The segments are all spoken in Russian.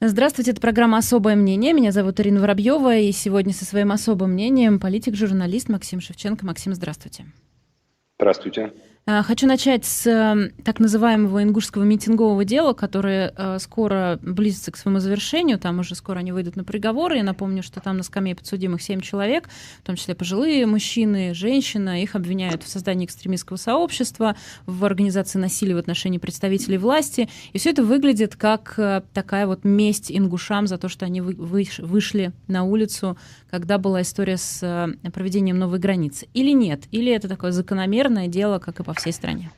Здравствуйте, это программа «Особое мнение». Меня зовут Ирина Воробьева, и сегодня со своим особым мнением политик-журналист Максим Шевченко. Максим, здравствуйте. Здравствуйте. Хочу начать с так называемого ингушского митингового дела, которое скоро близится к своему завершению. Там уже скоро они выйдут на приговоры. Я напомню, что там на скамье подсудимых 7 человек, в том числе пожилые мужчины, женщина. Их обвиняют в создании экстремистского сообщества, в организации насилия в отношении представителей власти. И все это выглядит как такая вот месть ингушам за то, что они вышли на улицу, когда была история с проведением новой границы. Или нет? Или это такое закономерное дело, как и по всей стране?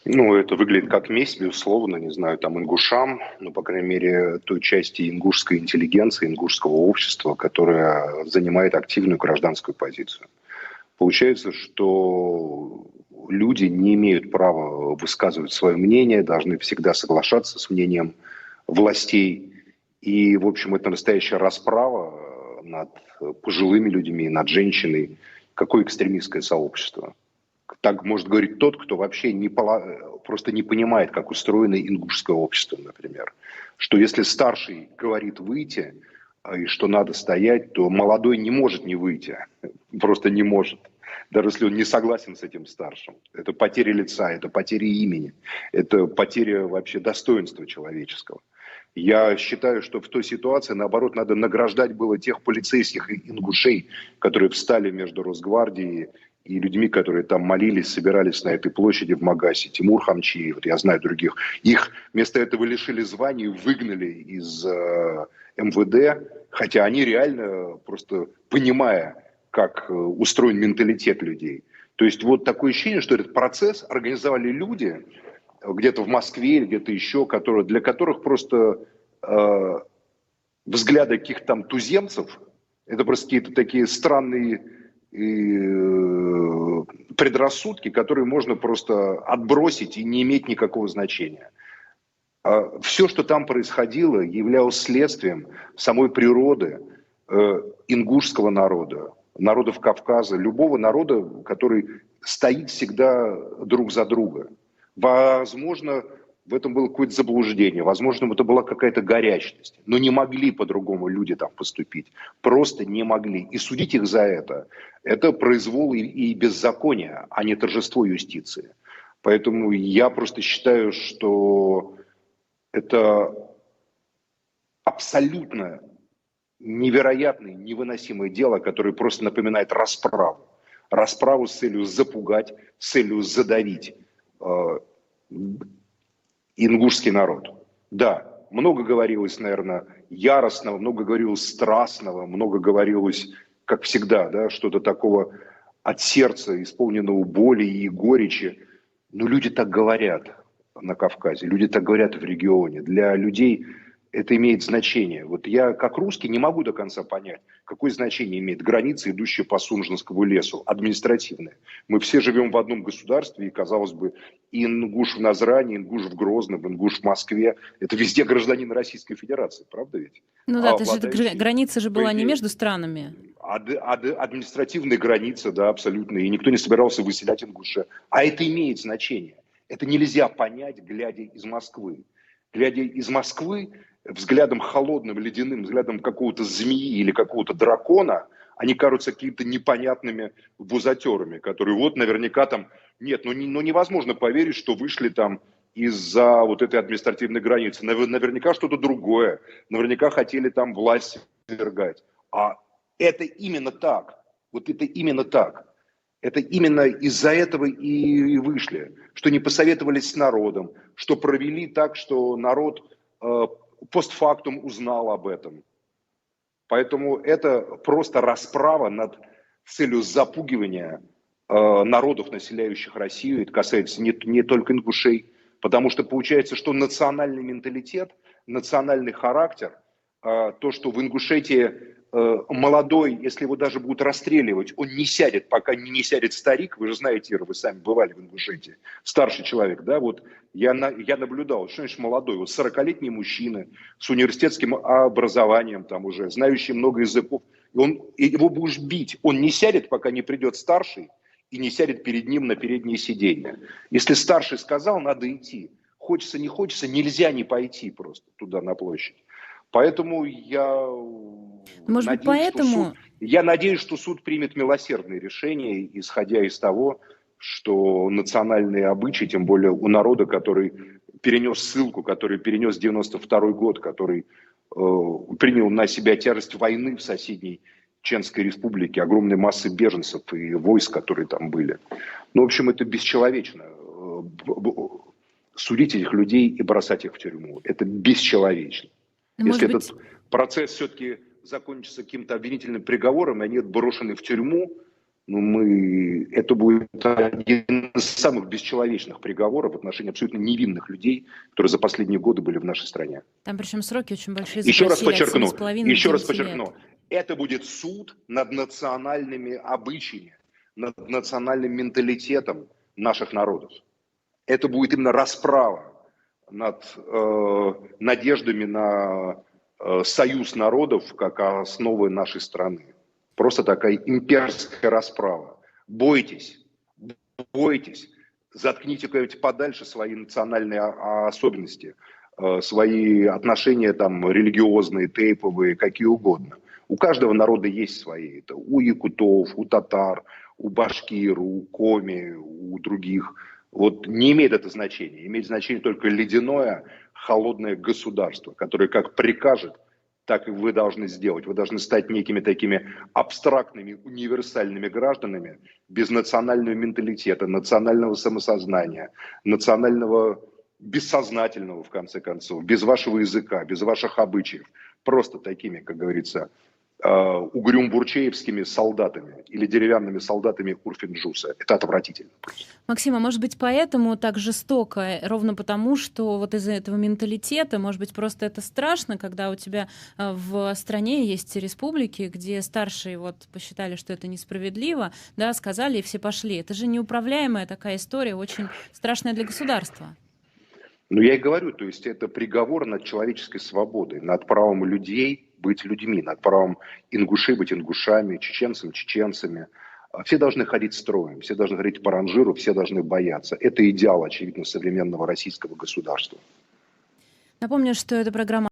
Ну, это выглядит как месть, безусловно, не знаю, там ингушам, ну, по крайней мере, той части ингушской интеллигенции, ингушского общества, которая занимает активную гражданскую позицию. Получается, что люди не имеют права высказывать свое мнение, должны всегда соглашаться с мнением властей. И, в общем, это настоящая расправа над пожилыми людьми, над женщиной. Какое экстремистское сообщество? Так может говорить тот, кто вообще просто не понимает, как устроено ингушское общество, например. Что если старший говорит выйти, и что надо стоять, то молодой не может не выйти. Просто не может. Даже если он не согласен с этим старшим. Это потеря лица, это потеря имени, это потеря вообще достоинства человеческого. Я считаю, что в той ситуации, наоборот, надо награждать было тех полицейских и ингушей, которые встали между Росгвардией и людьми, которые там молились, собирались на этой площади в Магасе. Тимур Хамчиев, я знаю других. Их вместо этого лишили званий, выгнали из МВД, хотя они реально, просто понимая, как устроен менталитет людей. То есть вот такое ощущение, что этот процесс организовали люди, где-то в Москве или где-то еще, для которых просто взгляды каких-то там туземцев, это просто какие-то такие странные предрассудки, которые можно просто отбросить и не иметь никакого значения. Все, что там происходило, являлось следствием самой природы ингушского народа, народов Кавказа, любого народа, который стоит всегда друг за друга. Возможно, в этом было какое-то заблуждение, возможно, это была какая-то горячность, но не могли по-другому люди там поступить, просто не могли. И судить их за это произвол и беззаконие, а не торжество юстиции. Поэтому я просто считаю, что это абсолютно невероятное, невыносимое дело, которое просто напоминает расправу. Расправу с целью запугать, с целью задавить ингушский народ. Да, много говорилось, наверное, яростного, много говорилось страстного, много говорилось, как всегда, да, что-то такого от сердца, исполненного боли и горечи. Но люди так говорят на Кавказе, люди так говорят в регионе. Для людей это имеет значение. Вот я, как русский, не могу до конца понять, какое значение имеет граница, идущая по Сунжинскому лесу, административная. Мы все живем в одном государстве, и, казалось бы, и ингуш в Назране, ингуш в Грозном, ингуш в Москве, это везде гражданин Российской Федерации, правда ведь? Ну да, А то есть обладающий, граница же по была не идее, между странами. административная граница, да, абсолютно, и никто не собирался выселять ингуша. А это имеет значение. Это нельзя понять, глядя из Москвы. Глядя из Москвы, взглядом холодным, ледяным, взглядом какого-то змеи или какого-то дракона, они кажутся какими-то непонятными бузатерами, которые вот наверняка там... Нет, ну невозможно поверить, что вышли там из-за вот этой административной границы. Наверняка что-то другое. Наверняка хотели там власть свергать. А это именно так. Вот это именно так. Это именно из-за этого и вышли, что не посоветовались с народом, что провели так, что народ постфактум узнал об этом. Поэтому это просто расправа над целью запугивания народов, населяющих Россию. Это касается не только ингушей, потому что получается, что национальный менталитет, национальный характер, то, что в Ингушетии молодой, если его даже будут расстреливать, он не сядет, пока не сядет старик. Вы же знаете, Ира, вы сами бывали в Ингушетии. Старший человек, да, вот я наблюдал, что значит молодой, вот 40-летний мужчина с университетским образованием, там уже, знающий много языков, его будешь бить, он не сядет, пока не придет старший и не сядет перед ним на переднее сиденье. Если старший сказал, надо идти. Хочется, не хочется, нельзя не пойти просто туда на площадь. Поэтому Может быть, поэтому... я надеюсь, что суд примет милосердное решение, исходя из того, что национальные обычаи, тем более у народа, который перенес ссылку, который перенес 92-й год, который принял на себя тяжесть войны в соседней Чеченской республике, огромной массы беженцев и войск, которые там были. Ну, в общем, это бесчеловечно. Судить этих людей и бросать их в тюрьму. Это бесчеловечно. Может Если быть... этот процесс все-таки закончится каким-то обвинительным приговором, и они брошены в тюрьму, это будет один из самых бесчеловечных приговоров в отношении абсолютно невинных людей, которые за последние годы были в нашей стране. Там причем сроки очень большие. Еще раз подчеркну, это будет суд над национальными обычаями, над национальным менталитетом наших народов. Это будет именно расправа над надеждами на союз народов как основы нашей страны. Просто такая имперская расправа. Бойтесь, заткните куда-нибудь подальше свои национальные особенности, свои отношения там религиозные, тейповые, какие угодно. У каждого народа есть свои. Это у якутов, у татар, у башкир, у коми, у других. Вот не имеет это значения. Имеет значение только ледяное, холодное государство, которое как прикажет, так и вы должны сделать. Вы должны стать некими такими абстрактными, универсальными гражданами без национального менталитета, национального самосознания, национального бессознательного, в конце концов, без вашего языка, без ваших обычаев. Просто такими, как говорится, угрюм-бурчеевскими солдатами или деревянными солдатами Урфин-Джуса. Это отвратительно. Максим, а может быть, поэтому так жестоко, ровно потому, что вот из-за этого менталитета, может быть, просто это страшно, когда у тебя в стране есть республики, где старшие вот посчитали, что это несправедливо, да, сказали, и все пошли. Это же неуправляемая такая история, очень страшная для государства. Ну, я и говорю, то есть это приговор над человеческой свободой, над правом людей быть людьми, над правом ингушей быть ингушами, чеченцам чеченцами. Все должны ходить строем, все должны ходить по ранжиру, все должны бояться. Это идеал, очевидно, современного российского государства. Напомню, что это программа